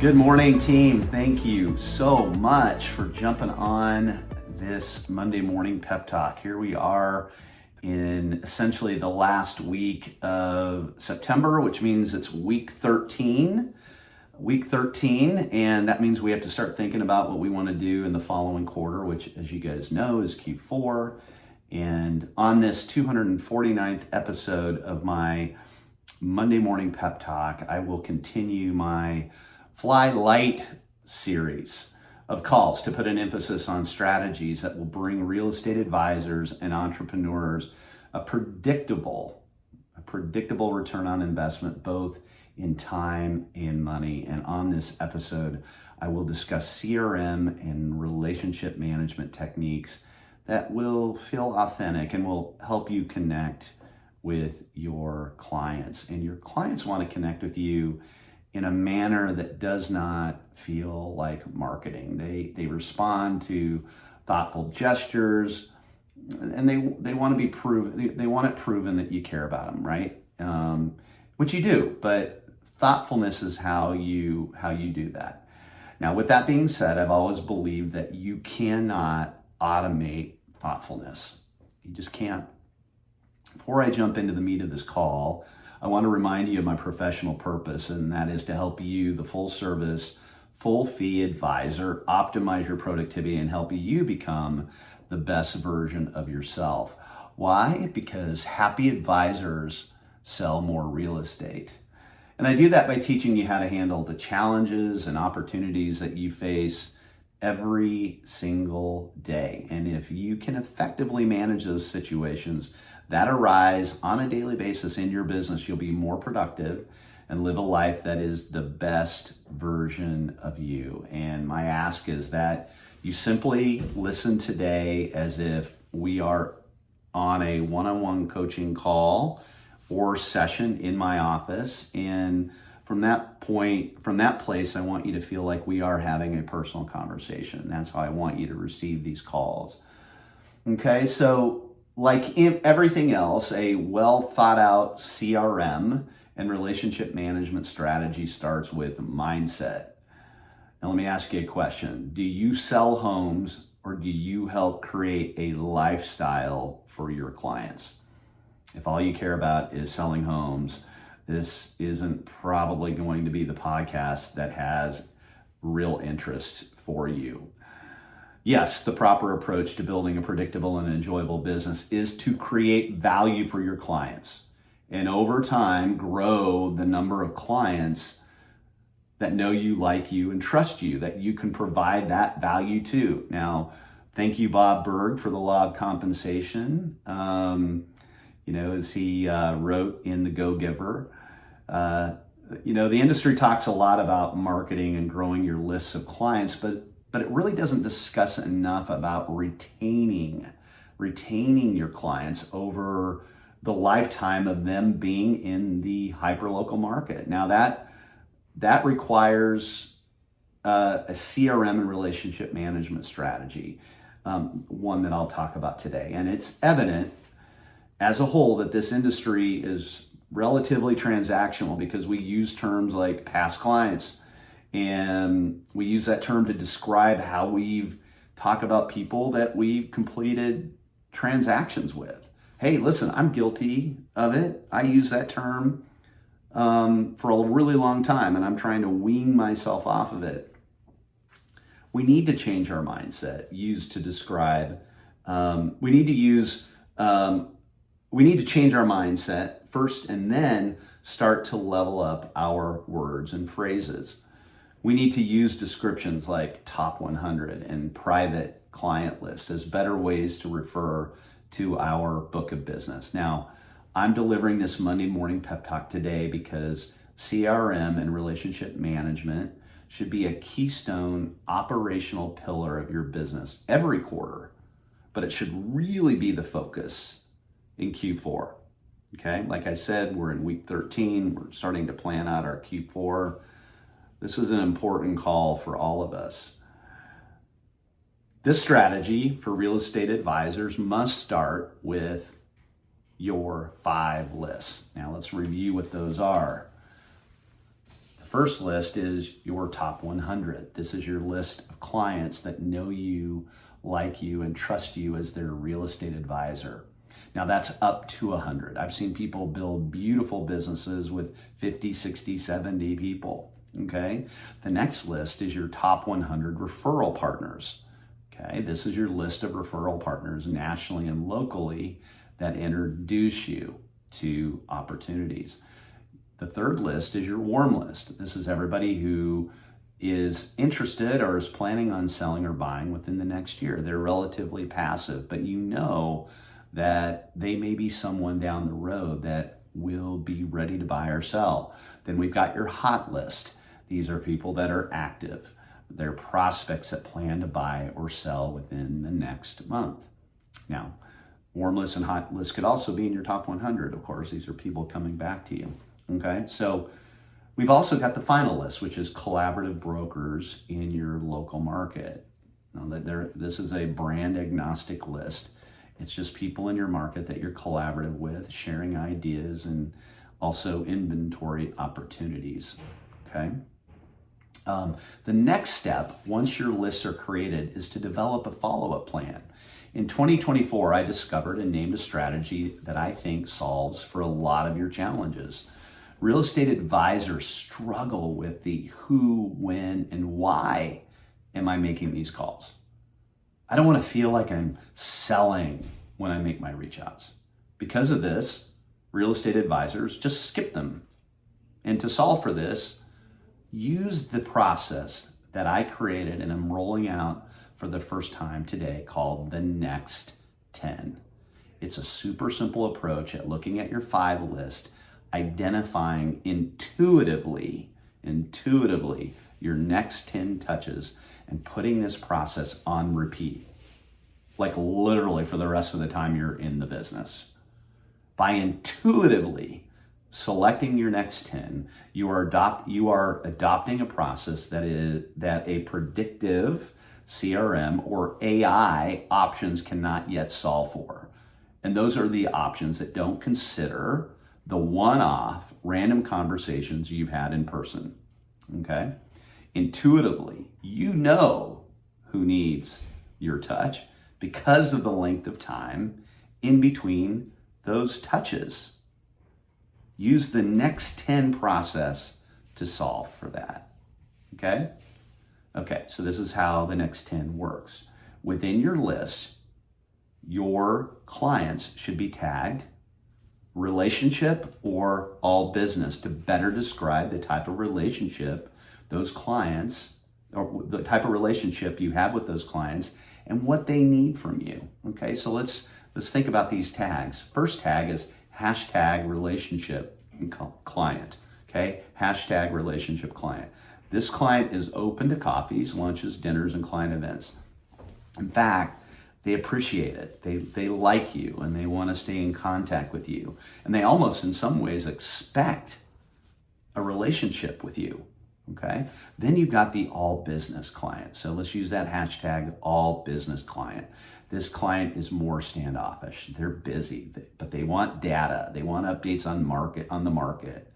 Good morning, team. Thank you so much for jumping on this Monday Morning Pep Talk. Here we are in essentially the last week of September, which means it's week 13. And that means we have to start thinking about what we want to do in the following quarter, which, as you guys know, is Q4. And on this 249th episode of my Monday Morning Pep Talk, I will continue my Fly Light series of calls to put an emphasis on strategies that will bring real estate advisors and entrepreneurs a predictable return on investment, both in time and money. And on this episode, I will discuss CRM and relationship management techniques that will feel authentic and will help you connect with your clients. And your clients want to connect with you in a manner that does not feel like marketing. They respond to thoughtful gestures, and they want to be proven. They want it proven that you care about them, right? Which you do, but thoughtfulness is how you do that. Now, with that being said, I've always believed that you cannot automate thoughtfulness. You just can't. Before I jump into the meat of this call, I want to remind you of my professional purpose, and that is to help you, the full service, full fee advisor, optimize your productivity and help you become the best version of yourself. Why? Because happy advisors sell more real estate. And I do that by teaching you how to handle the challenges and opportunities that you face every single day. And if you can effectively manage those situations that arise on a daily basis in your business, you'll be more productive and live a life that is the best version of you. And my ask is that you simply listen today as if we are on a one-on-one coaching call or session in my office. And from that place, I want you to feel like we are having a personal conversation. That's how I want you to receive these calls. Okay, so like in everything else, a well thought out CRM and relationship management strategy starts with mindset. Now let me ask you a question. Do you sell homes or do you help create a lifestyle for your clients? If all you care about is selling homes, this isn't probably going to be the podcast that has real interest for you. Yes, the proper approach to building a predictable and enjoyable business is to create value for your clients and over time grow the number of clients that know you, like you, and trust you, that you can provide that value to. Now, thank you, Bob Berg, for the law of compensation. As he wrote in The Go-Giver, the industry talks a lot about marketing and growing your lists of clients, but it really doesn't discuss enough about retaining your clients over the lifetime of them being in the hyperlocal market. Now that requires a CRM and relationship management strategy, one that I'll talk about today. And it's evident as a whole that this industry is relatively transactional because we use terms like past clients, and we use that term to describe how we've talked about people that we've completed transactions with. Hey, listen, I'm guilty of it. I use that term for a really long time, and I'm trying to wean myself off of it. We need to change our mindset used to describe. We need to change our mindset first and then start to level up our words and phrases. We need to use descriptions like top 100 and private client lists as better ways to refer to our book of business. Now, I'm delivering this Monday Morning Pep Talk today because CRM and relationship management should be a keystone operational pillar of your business every quarter, but it should really be the focus in Q4. Okay, like I said, we're in week 13. We're starting to plan out our Q4. This is an important call for all of us. This strategy for real estate advisors must start with your 5 lists. Now let's review what those are. The first list is your top 100. This is your list of clients that know you, like you, and trust you as their real estate advisor. Now that's up to 100. I've seen people build beautiful businesses with 50, 60, 70 people, okay? The next list is your top 100 referral partners, okay? This is your list of referral partners nationally and locally that introduce you to opportunities. The third list is your warm list. This is everybody who is interested or is planning on selling or buying within the next year. They're relatively passive, but you know that they may be someone down the road that will be ready to buy or sell. Then we've got your hot list. These are people that are active. They're prospects that plan to buy or sell within the next month. Now, warm list and hot list could also be in your top 100, of course. These are people coming back to you, okay? So we've also got the final list, which is collaborative brokers in your local market. Now, this is a brand agnostic list. It's just people in your market that you're collaborative with, sharing ideas and also inventory opportunities, okay? The next step, once your lists are created, is to develop a follow-up plan. In 2024, I discovered and named a strategy that I think solves for a lot of your challenges. Real estate advisors struggle with the who, when, and why am I making these calls? I don't want to feel like I'm selling when I make my reach outs. Because of this, real estate advisors just skip them. And to solve for this, use the process that I created and I'm rolling out for the first time today called the Next 10. It's a super simple approach at looking at your 5 list, identifying intuitively your next 10 touches and putting this process on repeat, like literally for the rest of the time you're in the business. By intuitively selecting your next 10, you are adopting a process that a predictive CRM or AI options cannot yet solve for. And those are the options that don't consider the one-off random conversations you've had in person, okay? Intuitively, you know who needs your touch because of the length of time in between those touches. Use the next 10 process to solve for that, okay? Okay, so this is how the next 10 works. Within your list, your clients should be tagged relationship or all business to better describe the type of relationship those clients, or the type of relationship you have with those clients and what they need from you. Okay, so let's think about these tags. First tag is hashtag relationship client. Okay, hashtag relationship client. This client is open to coffees, lunches, dinners, and client events. In fact, they appreciate it. They like you and they want to stay in contact with you. And they almost in some ways expect a relationship with you. Okay. Then you've got the all business client. So let's use that hashtag all business client. This client is more standoffish. They're busy, but they want data. They want updates on the market.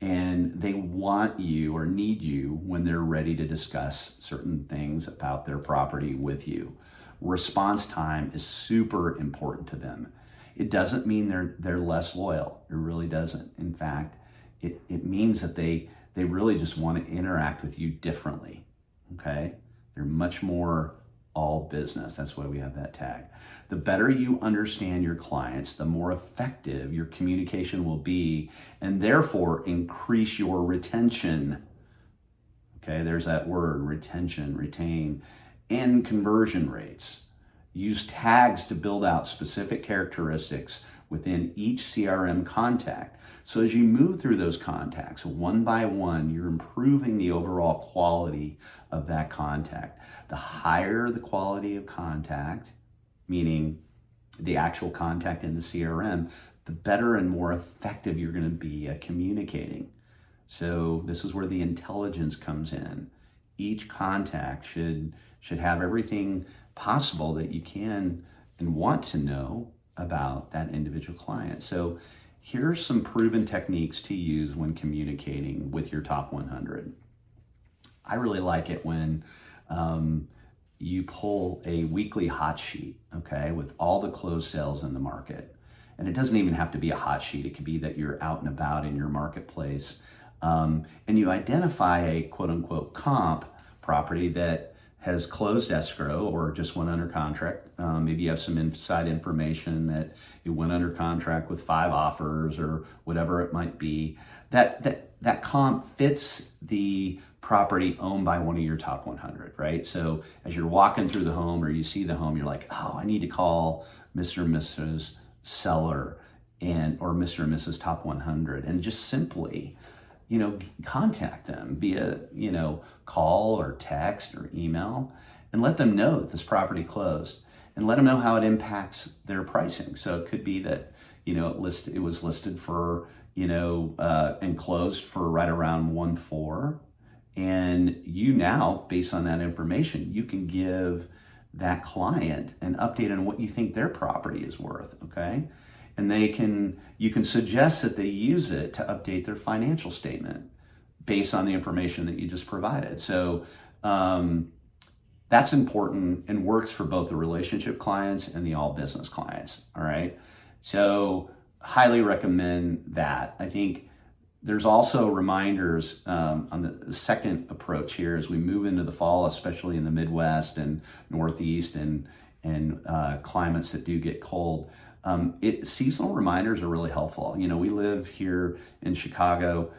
And they want you or need you when they're ready to discuss certain things about their property with you. Response time is super important to them. It doesn't mean they're less loyal. It really doesn't. In fact, it means that they really just want to interact with you differently, okay? They're much more all business. That's why we have that tag. The better you understand your clients, the more effective your communication will be, and therefore increase your retention. Okay, there's that word, retention, retain, and conversion rates. Use tags to build out specific characteristics within each CRM contact. So as you move through those contacts, one by one, you're improving the overall quality of that contact. The higher the quality of contact, meaning the actual contact in the CRM, the better and more effective you're going to be at communicating. So this is where the intelligence comes in. Each contact should have everything possible that you can and want to know about that individual client. So here's some proven techniques to use when communicating with your top 100. I really like it when you pull a weekly hot sheet, okay, with all the closed sales in the market. And it doesn't even have to be a hot sheet. It could be that you're out and about in your marketplace, and you identify a quote unquote comp property that has closed escrow or just went under contract. Maybe you have some inside information that it went under contract with 5 offers or whatever it might be. That comp fits the property owned by one of your top 100, right? So as you're walking through the home or you see the home, you're like, oh, I need to call Mr. and Mrs. Seller or Mr. and Mrs. Top 100, and just simply, contact them via, call or text or email, and let them know that this property closed, and let them know how it impacts their pricing. So it could be that, it was listed for, and closed for right around 1.4. And you now, based on that information, you can give that client an update on what you think their property is worth, okay? And you can suggest that they use it to update their financial statement based on the information that you just provided. So that's important and works for both the relationship clients and the all business clients, all right? So highly recommend that. I think there's also reminders on the second approach here as we move into the fall, especially in the Midwest and Northeast and climates that do get cold. Seasonal reminders are really helpful. We live here in Chicago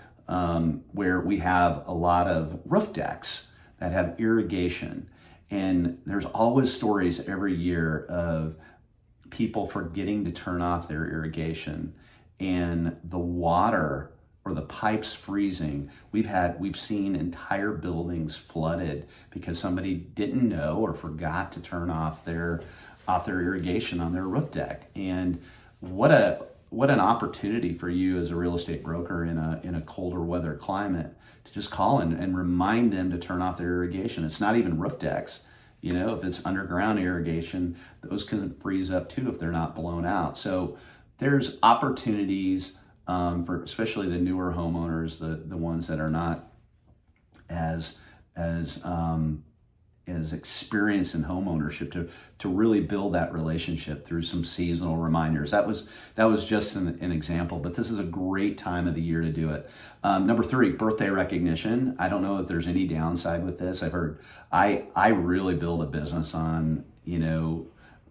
where we have a lot of roof decks that have irrigation. And there's always stories every year of people forgetting to turn off their irrigation and the water or the pipes freezing. We've seen entire buildings flooded because somebody didn't know or forgot to turn off their irrigation on their roof deck. And what an opportunity for you as a real estate broker in a colder weather climate to just call and remind them to turn off their irrigation. It's not even roof decks. If it's underground irrigation, those can freeze up too if they're not blown out. So there's opportunities for especially the newer homeowners, the ones that are not as experienced in home ownership, to really build that relationship through some seasonal reminders. That was just an example, but this is a great time of the year to do it. Number 3, birthday recognition. I don't know if there's any downside with this. I've heard I really build a business on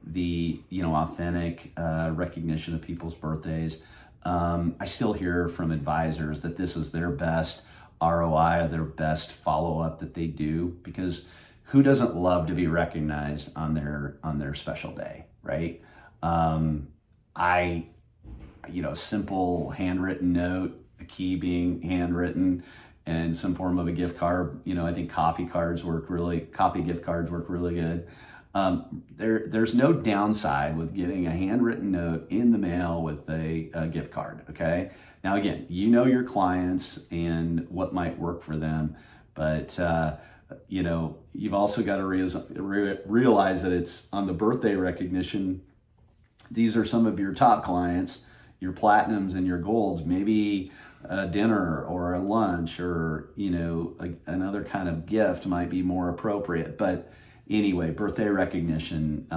the authentic recognition of people's birthdays. I still hear from advisors that this is their best ROI, their best follow-up that they do, because who doesn't love to be recognized on their special day, right? A simple handwritten note, a key being handwritten, and some form of a gift card. I think coffee gift cards work really good. There's no downside with getting a handwritten note in the mail with a gift card, okay? Now, again, your clients and what might work for them, but you've also got to realize that it's on the birthday recognition. These are some of your top clients, your platinums and your golds, maybe a dinner or a lunch or, another kind of gift might be more appropriate. But anyway, birthday recognition,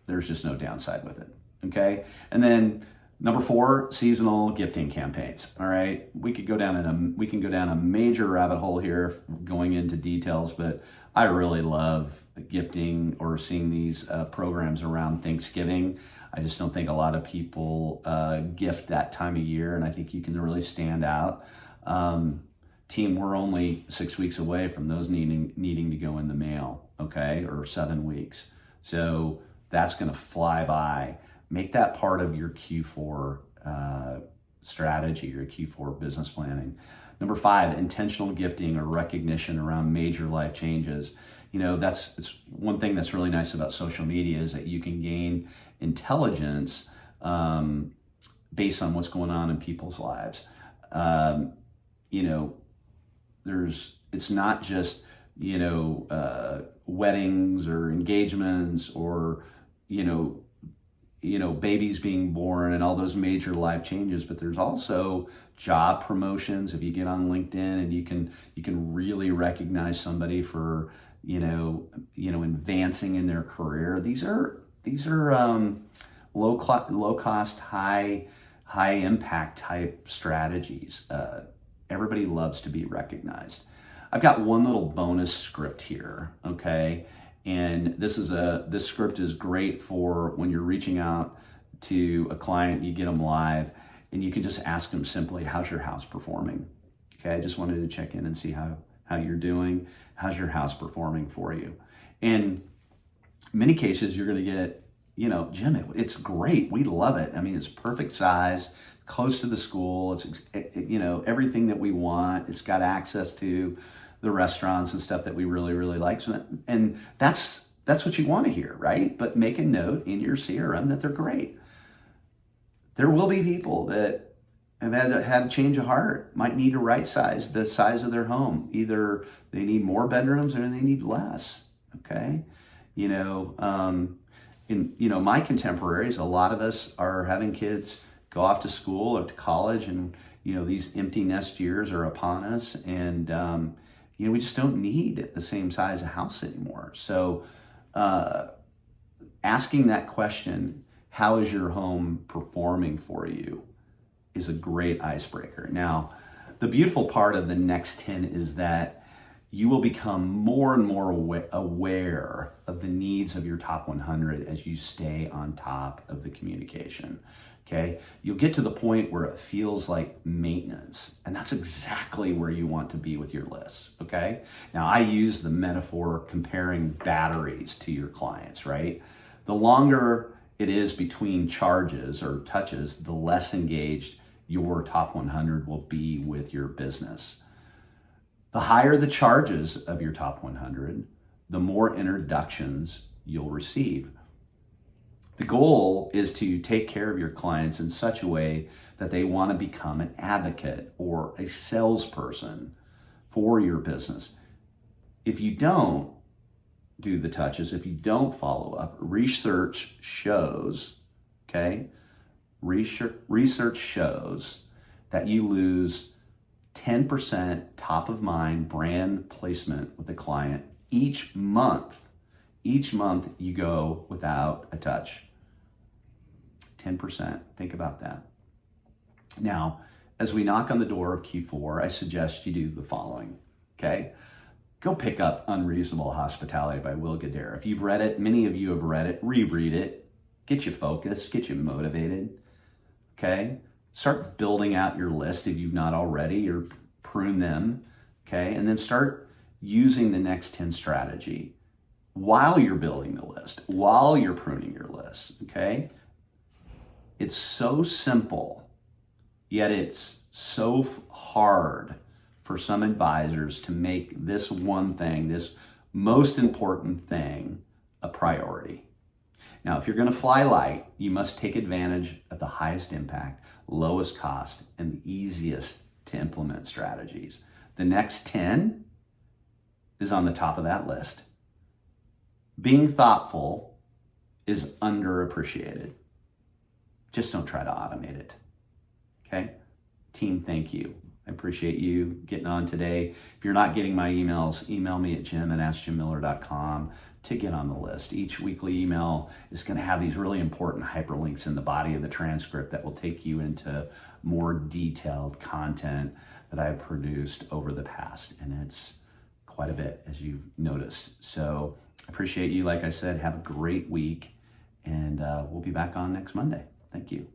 there's just no downside with it, okay? And then number 4, seasonal gifting campaigns. All right, we can go down a major rabbit hole here, going into details, but I really love gifting or seeing these programs around Thanksgiving. I just don't think a lot of people gift that time of year, and I think you can really stand out. Team, we're only 6 weeks away from those needing to go in the mail, okay, or 7 weeks. So that's going to fly by. Make that part of your Q4 strategy, your Q4 business planning. Number 5, intentional gifting or recognition around major life changes. It's one thing that's really nice about social media is that you can gain intelligence based on what's going on in people's lives. It's not just, weddings or engagements or, babies being born and all those major life changes, but there's also job promotions. If you get on LinkedIn and you can really recognize somebody for advancing in their career. These are low cost, high impact type strategies. Everybody loves to be recognized. I've got one little bonus script here, okay? And this script is great for when you're reaching out to a client, you get them live, and you can just ask them simply, how's your house performing? Okay, I just wanted to check in and see how you're doing. How's your house performing for you? In many cases, you're gonna get, Jim, it's great. We love it. I mean, it's perfect size, close to the school. It's, everything that we want. It's got access to the restaurants and stuff that we really, really like. So and that's what you want to hear, right? But make a note in your CRM that they're great. There will be people that have had a change of heart, might need to right size the size of their home. Either they need more bedrooms or they need less, okay? My contemporaries, a lot of us are having kids go off to school or to college, and, these empty nest years are upon us, and, we just don't need the same size of house anymore. So asking that question, how is your home performing for you, is a great icebreaker. Now, the beautiful part of the next 10 is that you will become more and more aware of the needs of your top 100 as you stay on top of the communication. Okay, you'll get to the point where it feels like maintenance, and that's exactly where you want to be with your lists. Okay, now I use the metaphor comparing batteries to your clients, right? The longer it is between charges or touches, the less engaged your top 100 will be with your business. The higher the charges of your top 100, the more introductions you'll receive. The goal is to take care of your clients in such a way that they want to become an advocate or a salesperson for your business. If you don't do the touches, if you don't follow up, research shows that you lose 10% top of mind brand placement with a client each month. Each month you go without a touch. 10%. Think about that. Now, as we knock on the door of Q4, I suggest you do the following, okay? Go pick up Unreasonable Hospitality by Will Guidara. If you've read it, many of you have read it, reread it, get you focused, get you motivated, okay? Start building out your list if you've not already, or prune them, okay? And then start using the next 10 strategy while you're building the list, while you're pruning your list, okay? It's so simple, yet it's so hard for some advisors to make this one thing, this most important thing, a priority. Now, if you're going to fly light, you must take advantage of the highest impact, lowest cost, and the easiest to implement strategies. The next 10 is on the top of that list. Being thoughtful is underappreciated. Just don't try to automate it. Okay? Team, thank you. I appreciate you getting on today. If you're not getting my emails, email me at jim@askjimmiller.com to get on the list. Each weekly email is going to have these really important hyperlinks in the body of the transcript that will take you into more detailed content that I've produced over the past. And it's quite a bit, as you've noticed. So I appreciate you. Like I said, have a great week, and we'll be back on next Monday. Thank you.